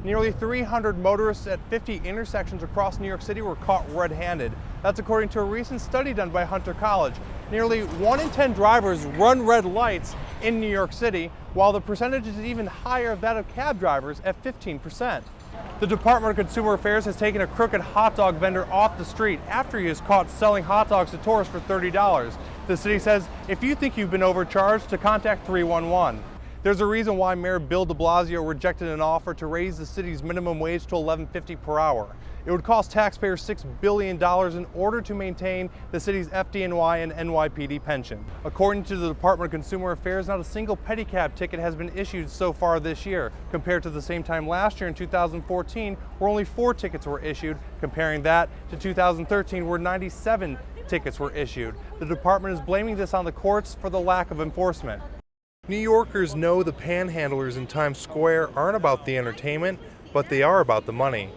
Nearly 300 motorists at 50 intersections across New York City were caught red-handed. That's according to a recent study done by Hunter College. Nearly 1 in 10 drivers run red lights in New York City, while the percentage is even higher than that of cab drivers at 15%. The Department of Consumer Affairs has taken a crooked hot dog vendor off the street after he is caught selling hot dogs to tourists for $30. The city says if you think you've been overcharged, to contact 311. There's a reason why Mayor Bill de Blasio rejected an offer to raise the city's minimum wage to $11.50 per hour. It would cost taxpayers $6 billion in order to maintain the city's FDNY and NYPD pension. According to the Department of Consumer Affairs, not a single pedicab ticket has been issued so far this year, compared to the same time last year in 2014, where only 4 tickets were issued, comparing that to 2013, where 97 tickets were issued. The department is blaming this on the courts for the lack of enforcement. New Yorkers know the panhandlers in Times Square aren't about the entertainment, but they are about the money.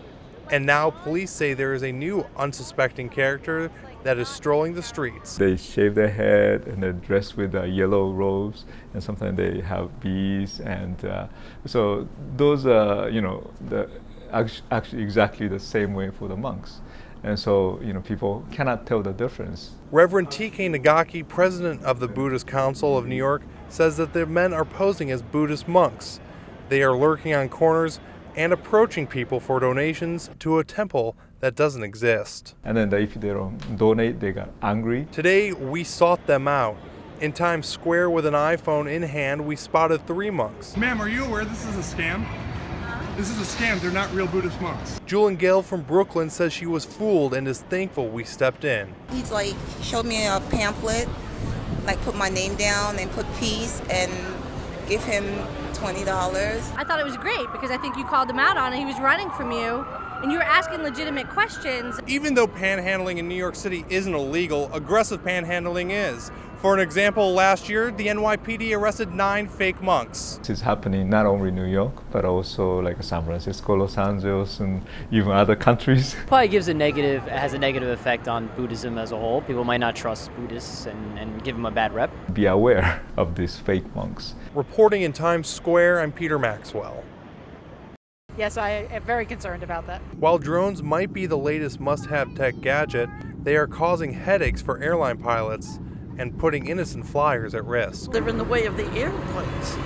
And now police say there is a new unsuspecting character that is strolling the streets. They shave their head and they're dressed with yellow robes, and sometimes they have beads, and so those are, actually exactly the same way for the monks. And so, people cannot tell the difference. Reverend T.K. Nagaki, president of the Buddhist Council of New York, says that the men are posing as Buddhist monks. They are lurking on corners and approaching people for donations to a temple that doesn't exist. And then if they don't donate, they got angry. Today, we sought them out. In Times Square with an iPhone in hand, we spotted 3 monks. Ma'am, are you aware this is a scam? This is a scam. They're not real Buddhist monks. Julian Gale from Brooklyn says she was fooled and is thankful we stepped in. He's showed me a pamphlet, put my name down and put peace and give him $20. I thought it was great because I think you called him out on it. He was running from you and you were asking legitimate questions. Even though panhandling in New York City isn't illegal, aggressive panhandling is. For an example, last year, the NYPD arrested 9 fake monks. This is happening not only in New York, but also San Francisco, Los Angeles, and even other countries. Probably has a negative effect on Buddhism as a whole. People might not trust Buddhists and give them a bad rep. Be aware of these fake monks. Reporting in Times Square, I'm Peter Maxwell. Yes, I am very concerned about that. While drones might be the latest must-have tech gadget, they are causing headaches for airline pilots and putting innocent flyers at risk. They're in the way of the airplanes,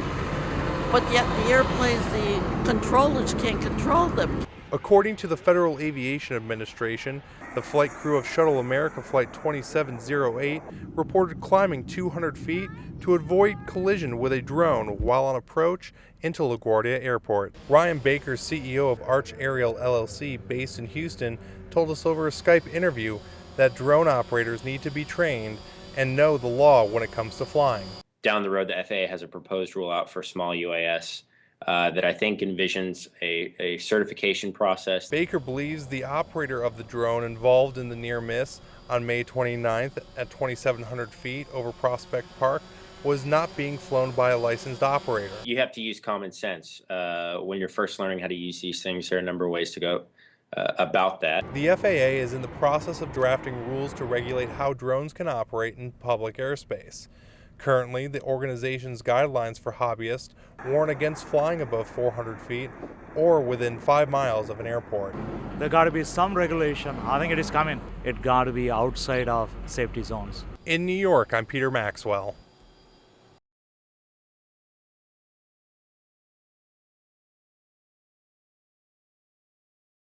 but yet the airplanes, the controllers can't control them. According to the Federal Aviation Administration, the flight crew of Shuttle America Flight 2708 reported climbing 200 feet to avoid collision with a drone while on approach into LaGuardia Airport. Ryan Baker, CEO of Arch Aerial LLC based in Houston, told us over a Skype interview that drone operators need to be trained and know the law when it comes to flying. Down the road, the FAA has a proposed rule out for small UAS that I think envisions a certification process. Baker believes the operator of the drone involved in the near miss on May 29th at 2,700 feet over Prospect Park was not being flown by a licensed operator. You have to use common sense. When you're first learning how to use these things, there are a number of ways to go about that. The FAA is in the process of drafting rules to regulate how drones can operate in public airspace. Currently, the organization's guidelines for hobbyists warn against flying above 400 feet or within 5 miles of an airport. There got to be some regulation. I think it is coming. It got to be outside of safety zones. In New York, I'm Peter Maxwell.